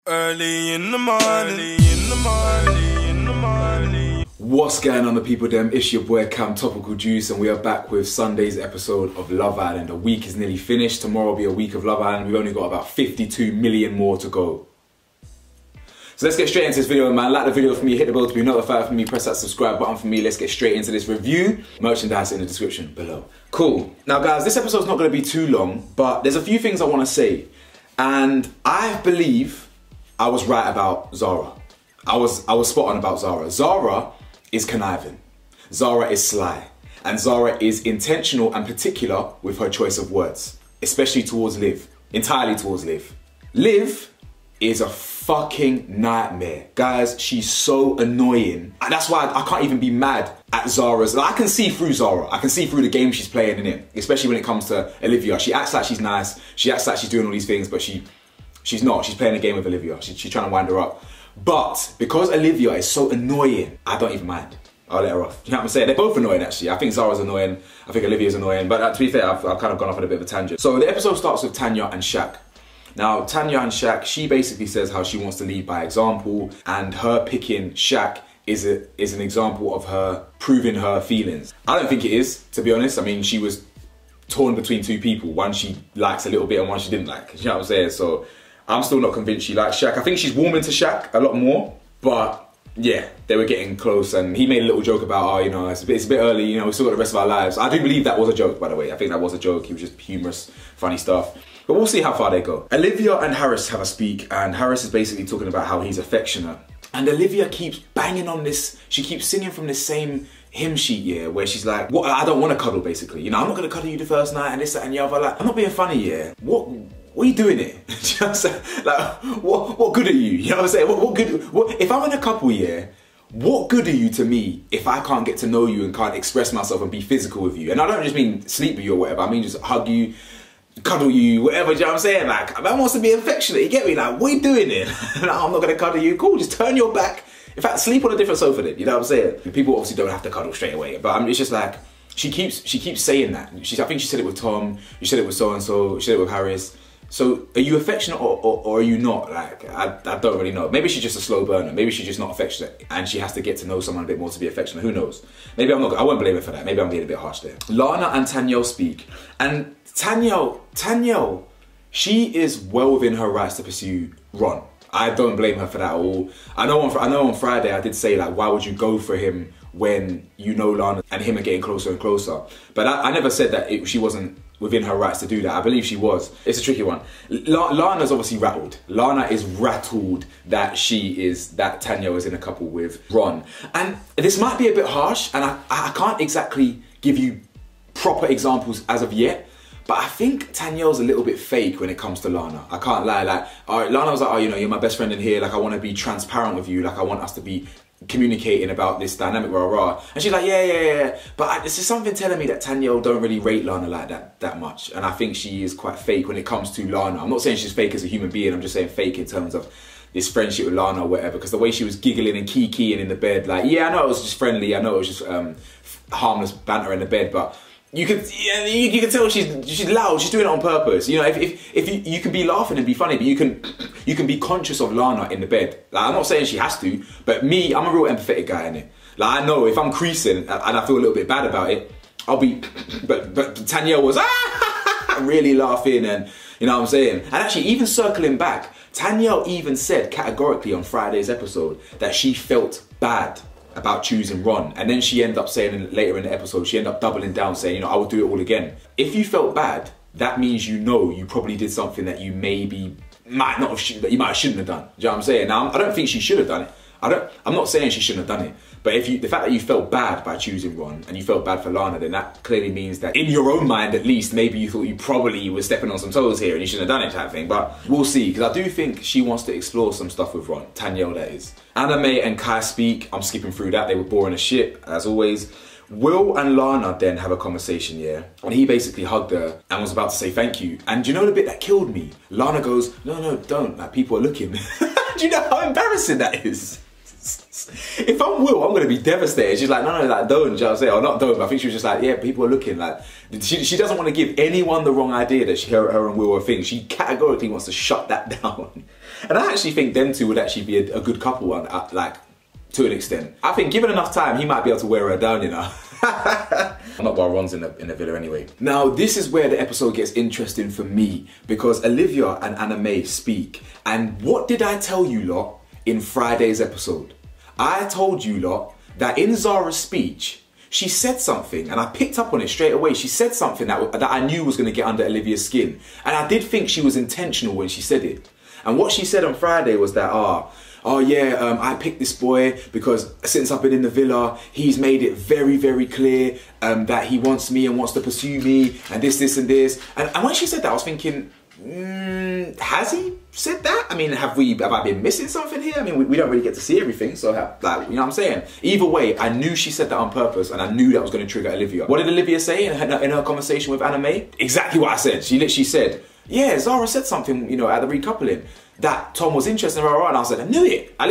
Early in the morning, What's going on, the people them? It's your boy Cam Topical Juice, and we are back with Sunday's episode of Love Island. The week is nearly finished. Tomorrow will be a week of Love Island. We've only got about 52 million more to go. So let's get straight into this video, man. Like the video for me, hit the bell to be notified for me, press that subscribe button for me. Let's get straight into this review. Merchandise in the description below. Cool. Now guys, this episode's not going to be too long, but there's a few things I want to say. And I believe I was right about Zara. I was spot on about Zara. Zara is conniving. Zara is sly. And Zara is intentional and particular with her choice of words, especially towards Liv. Entirely towards Liv. Liv is a fucking nightmare. Guys, she's so annoying. And that's why I can't even be mad at Zara's. I can see through Zara. I can see through the game she's playing in it, especially when it comes to Olivia. She acts like she's nice. She acts like she's doing all these things, but she's not. She's playing a game with Olivia. She's trying to wind her up. But because Olivia is so annoying, I don't even mind. I'll let her off. You know what I'm saying? They're both annoying, actually. I think Zara's annoying. I think Olivia's annoying. But to be fair, I've kind of gone off on a bit of a tangent. So the episode starts with Tanya and Shaq. Now, Tanya and Shaq, she basically says how she wants to lead by example, and her picking Shaq is an example of her proving her feelings. I don't think it is, to be honest. I mean, she was torn between two people. One she likes a little bit and one she didn't like. You know what I'm saying? So I'm still not convinced she likes Shaq. I think she's warming to Shaq a lot more, but yeah, they were getting close, and he made a little joke about, oh, you know, it's a bit early, you know, we still got the rest of our lives. I do believe that was a joke, by the way. I think that was a joke. He was just humorous, funny stuff. But we'll see how far they go. Olivia and Harris have a speak, and Harris is basically talking about how he's affectionate. And Olivia keeps banging on this, she keeps singing from this same hymn sheet, yeah, where she's like, what, I don't want to cuddle, basically. You know, I'm not going to cuddle you the first night, and this, that, and the other. Like, I'm not being funny, yeah. What are you doing here? Do you know what I'm saying? Like, what good are you? You know what I'm saying? What good, if I'm in a couple, yeah, what good are you to me if I can't get to know you and can't express myself and be physical with you? And I don't just mean sleep with you or whatever, I mean just hug you, cuddle you, whatever, do you know what I'm saying? Like, man wants to be affectionate, you get me? Like, what are you doing here? No, I'm not gonna cuddle you, cool, just turn your back. In fact, sleep on a different sofa then, you know what I'm saying? People obviously don't have to cuddle straight away, but I mean, it's just like, she keeps saying that. I think she said it with Tom, you said it with so-and-so, she said it with Harris. So, are you affectionate or are you not? Like, I don't really know. Maybe she's just a slow burner. Maybe she's just not affectionate and she has to get to know someone a bit more to be affectionate. Who knows? Maybe I won't blame her for that. Maybe I'm being a bit harsh there. Lana and Tanyel speak. And Tanyel, she is well within her rights to pursue Ron. I don't blame her for that at all. I know on Friday I did say, like, why would you go for him when you know Lana and him are getting closer and closer? But I never said that she wasn't within her rights to do that. I believe she was. It's a tricky one. Lana's obviously rattled. Lana is rattled that Tanya is in a couple with Ron. And this might be a bit harsh, and I can't exactly give you proper examples as of yet, but I think Tanyel's a little bit fake when it comes to Lana. I can't lie. Like, Lana was like, oh, you know, you're my best friend in here. Like, I want to be transparent with you. Like, I want us to be communicating about this dynamic, rah. And she's like, yeah. But this is something telling me that Tanyel don't really rate Lana like that much. And I think she is quite fake when it comes to Lana. I'm not saying she's fake as a human being. I'm just saying fake in terms of this friendship with Lana or whatever. Because the way she was giggling and kiki-keying in the bed, like, yeah, I know it was just friendly. I know it was just harmless banter in the bed, but you can tell she's loud. She's doing it on purpose. You know, if you can be laughing and be funny, but you can be conscious of Lana in the bed. Like, I'm not saying she has to, but me, I'm a real empathetic guy in it. Like, I know if I'm creasing and I feel a little bit bad about it, I'll be. But Tanyel was really laughing, and you know what I'm saying. And actually, even circling back, Tanyel even said categorically on Friday's episode that she felt bad about choosing Ron, and then she ended up saying later in the episode, she ended up doubling down saying, you know, I would do it all again. If you felt bad, that means you know you probably did something that you might not have, that you shouldn't have done. Do you know what I'm saying? Now, I don't think she should have done it. I'm not saying she shouldn't have done it, but the fact that you felt bad by choosing Ron and you felt bad for Lana, then that clearly means that in your own mind, at least, maybe you thought you probably were stepping on some toes here and you shouldn't have done it, type thing. But we'll see, because I do think she wants to explore some stuff with Ron. Tanyel, that is. Anime and Kai speak. I'm skipping through that. They were boring as shit, as always. Will and Lana then have a conversation, yeah? And he basically hugged her and was about to say thank you. And do you know the bit that killed me? Lana goes, no, don't. Like, people are looking. Do you know how embarrassing that is? If I'm Will, I'm gonna be devastated. She's like, no, like, don't, you know what I'm saying? Or not don't, but I think she was just like, yeah, people are looking. Like, she doesn't want to give anyone the wrong idea that her and Will are a thing. She categorically wants to shut that down. And I actually think them two would actually be a good couple, like, to an extent. I think given enough time, he might be able to wear her down, you know. Not while Ron's in the villa anyway. Now, this is where the episode gets interesting for me, because Olivia and Anna May speak. And what did I tell you lot in Friday's episode? I told you lot that in Zara's speech, she said something, and I picked up on it straight away. She said something that I knew was going to get under Olivia's skin. And I did think she was intentional when she said it. And what she said on Friday was that, I picked this boy because since I've been in the villa, he's made it very, very clear that he wants me and wants to pursue me and this and this. And when she said that, I was thinking, has he said that? I mean, have I been missing something here? I mean, we don't really get to see everything, so like, you know what I'm saying? Either way, I knew she said that on purpose, and I knew that was going to trigger Olivia. What did Olivia say in her conversation with Anna May? Exactly what I said. She literally said, yeah, Zara said something, you know, at the recoupling, that Tom was interested in her, and I said, I knew it. I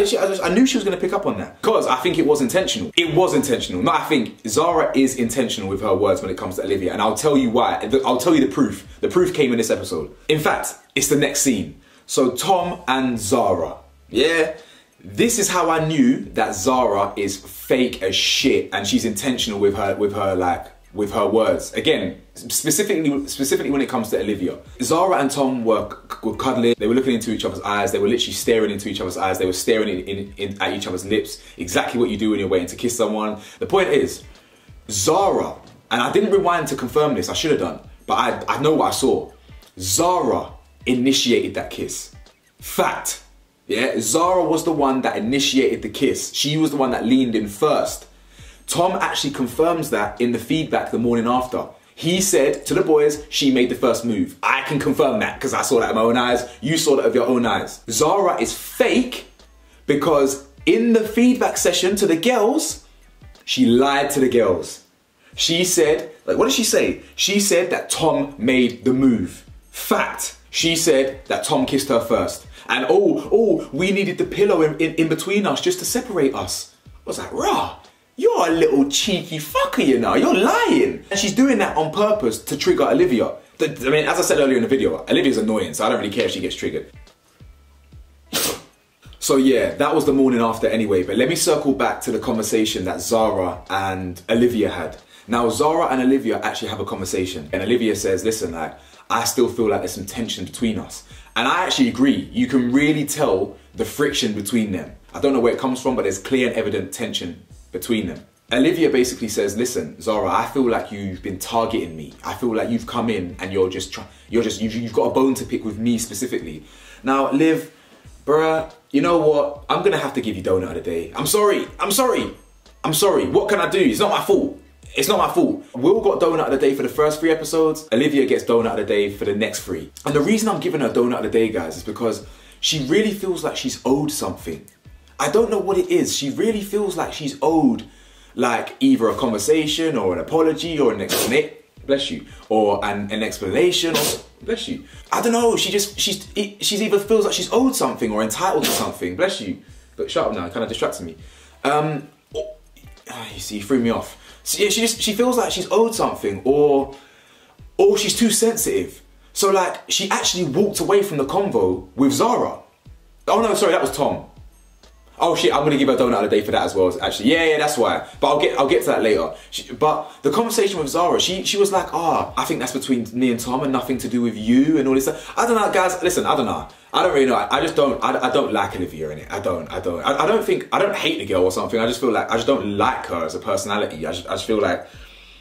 knew she was going to pick up on that. Because I think it was intentional. It was intentional. Not I think. Zara is intentional with her words when it comes to Olivia, and I'll tell you why. I'll tell you the proof. The proof came in this episode. In fact, it's the next scene. So Tom and Zara. Yeah? This is how I knew that Zara is fake as shit, and she's intentional with her words. Again, specifically when it comes to Olivia. Zara and Tom were cuddling, they were looking into each other's eyes, they were literally staring into each other's eyes, they were staring at each other's lips, exactly what you do when you're waiting to kiss someone. The point is, Zara, and I didn't rewind to confirm this, I should have done, but I know what I saw. Zara initiated that kiss. Fact. Yeah, Zara was the one that initiated the kiss. She was the one that leaned in first. Tom actually confirms that in the feedback the morning after. He said to the boys, she made the first move. I can confirm that because I saw that with my own eyes. You saw that with your own eyes. Zara is fake because in the feedback session to the girls, she lied to the girls. She said, like, what did she say? She said that Tom made the move. Fact. She said that Tom kissed her first. And we needed the pillow in between us just to separate us. I was like, rah. You're a little cheeky fucker, you know. You're lying. And she's doing that on purpose to trigger Olivia. I mean, as I said earlier in the video, Olivia's annoying, so I don't really care if she gets triggered. So yeah, that was the morning after anyway, but let me circle back to the conversation that Zara and Olivia had. Now, Zara and Olivia actually have a conversation, and Olivia says, listen, like, I still feel like there's some tension between us. And I actually agree. You can really tell the friction between them. I don't know where it comes from, but there's clear and evident tension between them. Olivia basically says, listen, Zara, I feel like you've been targeting me. I feel like you've come in and you've got a bone to pick with me specifically. Now, Liv, bruh, you know what? I'm gonna have to give you donut of the day. I'm sorry. What can I do? It's not my fault. It's not my fault. Will got donut of the day for the first 3 episodes. Olivia gets donut of the day for the next 3. And the reason I'm giving her donut of the day, guys, is because she really feels like she's owed something. I don't know what it is. She really feels like she's owed, like, either a conversation or an apology or an explanation, bless you, or an explanation, or bless you. I don't know. She's either feels like she's owed something or entitled to something. Bless you. But shut up now. It kind of distracted me. You see, you threw me off. So yeah, she feels like she's owed something, or she's too sensitive. So like, she actually walked away from the convo with Zara. Oh no, sorry, that was Tom. Oh shit, I'm gonna give her a donut of the day for that as well. Actually, yeah, that's why. But I'll get to that later. But the conversation with Zara, she was like, I think that's between me and Tom and nothing to do with you and all this stuff. I don't know, guys. Listen, I don't know. I don't really know. I just don't. I don't like Olivia in it. I don't hate the girl or something. I just feel like I just don't like her as a personality. I just feel like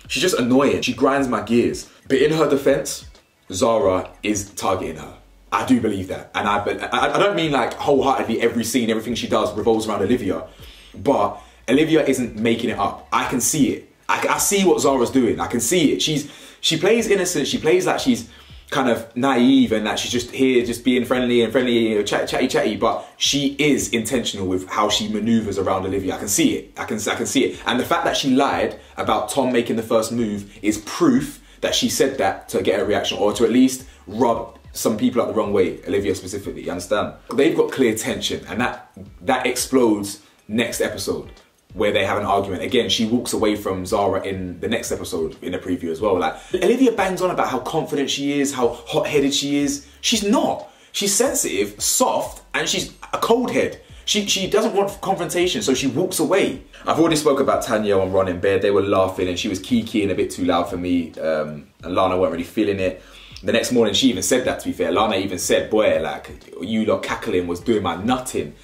she's just annoying. She grinds my gears. But in her defense, Zara is targeting her. I do believe that. And I don't mean like wholeheartedly every scene, everything she does revolves around Olivia. But Olivia isn't making it up. I can see it. I see what Zara's doing. I can see it. She plays innocent. She plays like she's kind of naive and that she's just here just being friendly, you know, chatty. But she is intentional with how she maneuvers around Olivia. I can see it. I can see it. And the fact that she lied about Tom making the first move is proof that she said that to get a reaction, or to at least rub some people up the wrong way, Olivia specifically, you understand? They've got clear tension, and that explodes next episode, where they have an argument. Again, she walks away from Zara in the next episode in the preview as well. Like, Olivia bangs on about how confident she is, how hot-headed she is. She's not. She's sensitive, soft, and she's a cold head. She doesn't want confrontation, so she walks away. I've already spoke about Tanya and Ron in bed. They were laughing and she was kikiing a bit too loud for me. And Lana weren't really feeling it. The next morning, she even said that, to be fair. Lana even said, boy, like, you lot cackling was doing my nutting.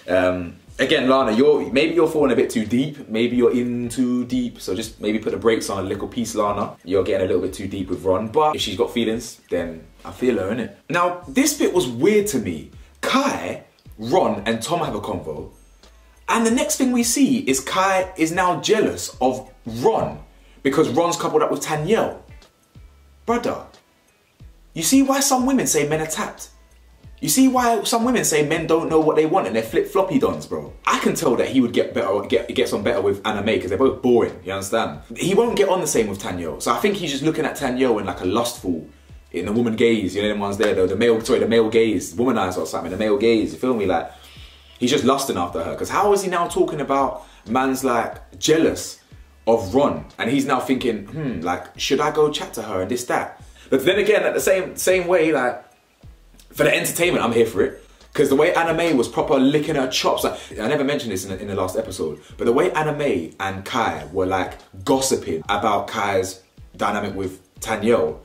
Again, Lana, maybe you're falling a bit too deep. Maybe you're in too deep. So just maybe put the brakes on a little piece, Lana. You're getting a little bit too deep with Ron. But if she's got feelings, then I feel her, innit? Now, this bit was weird to me. Kai, Ron and Tom have a convo. And the next thing we see is Kai is now jealous of Ron because Ron's coupled up with Tanyel. Brother, you see why some women say men are tapped? You see why some women say men don't know what they want and they're flip-floppy dons, bro? I can tell that he would get on better with Anna May because they're both boring, you understand? He won't get on the same with Tanyel. So I think he's just looking at Tanyel in like a lustful, in the woman gaze, you know them ones there, though, the male gaze, womanizer or something, the male gaze, you feel me? Like, he's just lusting after her. Because how is he now talking about man's like jealous of Ron? And he's now thinking, like, should I go chat to her and this, that? But then again, at the same way, like, for the entertainment, I'm here for it. Because the way Anna May was proper licking her chops, like, I never mentioned this in the last episode, but the way Anna May and Kai were like gossiping about Kai's dynamic with Tanyel,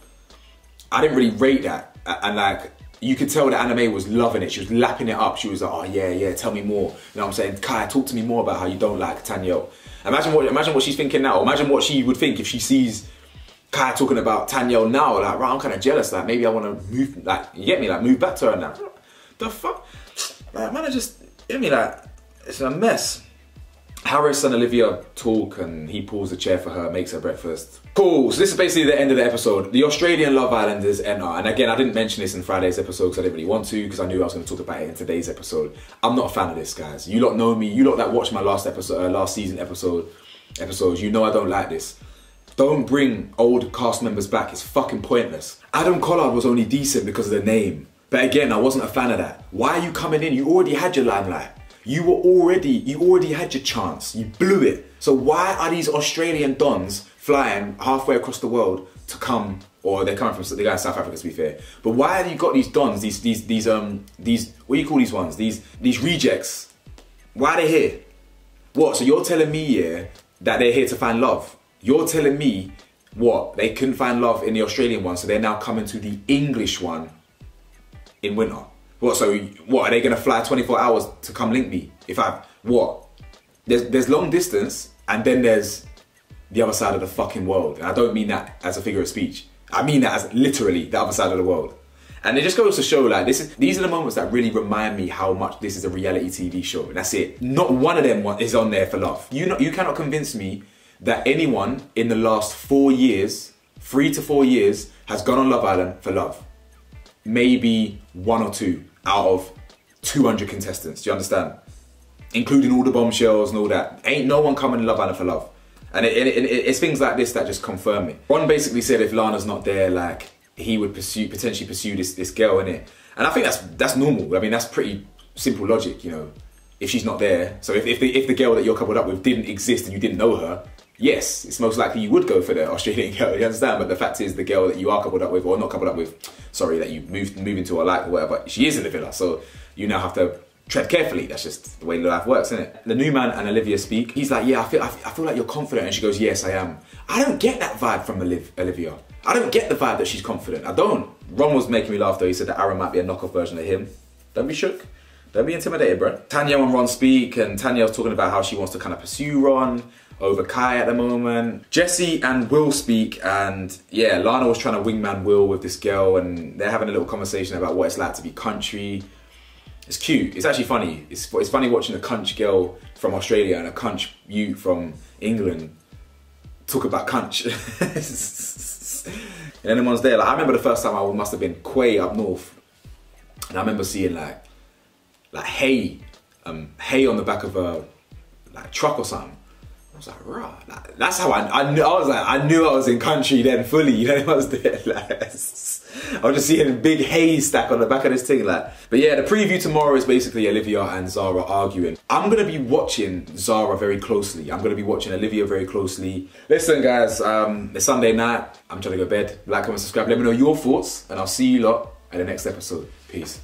I didn't really rate that. And like, you could tell that Anna May was loving it. She was lapping it up. She was like, oh yeah, tell me more. You know what I'm saying? Kai, talk to me more about how you don't like Tanyel. Imagine what she's thinking now. Imagine what she would think if she sees Kai talking about Tanyel now. Like, right, I'm kind of jealous. Like, maybe I want to move, like, you get me? Like, move back to her now. The fuck? Like, man, I just, you get me? Like, it's a mess. Harris and Olivia talk and he pulls a chair for her, makes her breakfast. Cool, so this is basically the end of the episode. The Australian Love Islanders enter. And again, I didn't mention this in Friday's episode because I didn't really want to, because I knew I was going to talk about it in today's episode. I'm not a fan of this, guys. You lot know me. You lot that watched my last season episodes, you know I don't like this. Don't bring old cast members back. It's fucking pointless. Adam Collard was only decent because of the name. But again, I wasn't a fan of that. Why are you coming in? You already had your limelight. You already had your chance. You blew it. So why are these Australian dons flying halfway across the world to come, or they're coming from, they're going to South Africa to be fair. But why have you got these dons, these what do you call these ones? These rejects. Why are they here? What, so you're telling me, yeah, that they're here to find love? You're telling me, what, they couldn't find love in the Australian one, so they're now coming to the English one in winter? What, so what, are they gonna fly 24 hours to come link me? There's long distance and then there's the other side of the fucking world. And I don't mean that as a figure of speech. I mean that as literally the other side of the world. And it just goes to show, like, these are the moments that really remind me how much this is a reality TV show. And that's it. Not one of them is on there for love. You cannot convince me that anyone in the last 4 years, 3 to 4 years, has gone on Love Island for love. Maybe 1 or 2 out of 200 contestants, do you understand? Including all the bombshells and all that. Ain't no one coming to Love Island for love. And it's things like this that just confirm it. Ron basically said if Lana's not there, like, he would potentially pursue this girl, innit? And I think that's normal. I mean, that's pretty simple logic, you know, if she's not there. So if the girl that you're coupled up with didn't exist and you didn't know her, yes, it's most likely you would go for the Australian girl, you understand? But the fact is, the girl that you are coupled up with, or not coupled up with, sorry, that you moved into or like or whatever, she is in the villa, so you now have to tread carefully. That's just the way life works, isn't it? The new man and Olivia speak. He's like, yeah, I feel like you're confident, and she goes, yes, I am. I don't get that vibe from Olivia. I don't get the vibe that she's confident. I don't. Ron was making me laugh though. He said that Aaron might be a knockoff version of him. Don't be shook. Don't be intimidated, bro. Tanya and Ron speak, and Tanya's talking about how she wants to kind of pursue Ron over Kai at the moment. Jesse and Will speak, and yeah, Lana was trying to wingman Will with this girl, and they're having a little conversation about what it's like to be country. It's cute. It's actually funny. It's funny watching a cunch girl from Australia and a cunch you from England talk about cunch. And anyone's there. Like, I remember the first time I must have been Quay up north, and I remember seeing like hay on the back of a truck or something. was like, rah. That's how I knew. I knew I was in country then fully. You know, I was there. Like, I was just seeing a big haze stack on the back of this thing. Like, but yeah, the preview tomorrow is basically Olivia and Zara arguing. I'm gonna be watching Zara very closely. I'm gonna be watching Olivia very closely. Listen, guys, it's Sunday night. I'm trying to go to bed. Like, comment, subscribe. Let me know your thoughts, and I'll see you lot at the next episode. Peace.